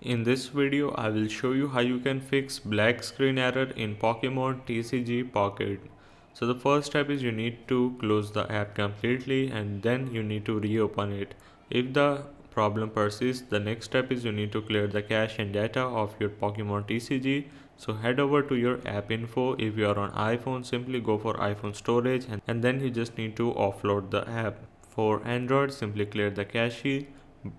In this video, I will show you how you can fix black screen error in Pokemon TCG Pocket. So the first step is you need to close the app completely and then you need to reopen it. If the problem persists, the next step is you need to clear the cache and data of your Pokemon TCG. So head over to your app info. If you are on iPhone, simply go for iPhone storage and then you just need to offload the app. For Android, simply clear the cache.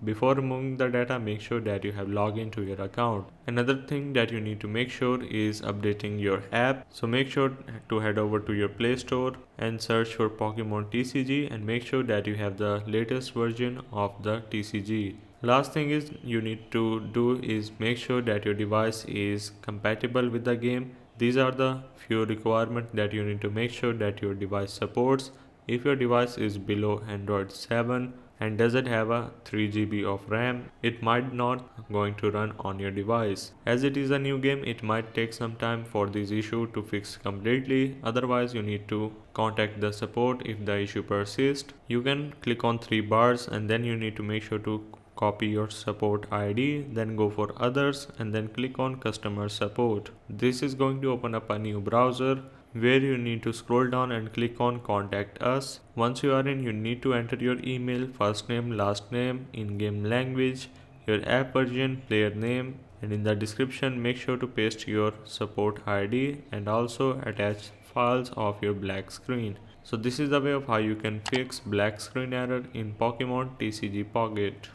Before removing the data, make sure that you have logged into your account. Another thing that you need to make sure is updating your app. So make sure to head over to your Play Store and search for Pokemon TCG and make sure that you have the latest version of the TCG. Last thing is you need to do is make sure that your device is compatible with the game. These are the few requirements that you need to make sure that your device supports. If your device is below Android 7 and doesn't have a 3 GB of RAM, it might not going to run on your device. As it is a new game, it might take some time for this issue to fix completely. Otherwise, you need to contact the support if the issue persists. You can click on three bars and then you need to make sure to copy your support ID, then go for others and then click on customer support. This is going to open up a new browser where you need to scroll down and click on contact us. Once you are in, you need to enter your email, first name, last name, in-game language, your app version, player name, and in the description make sure to paste your support ID and also attach files of your black screen. So this is the way of how you can fix black screen error in Pokemon TCG Pocket.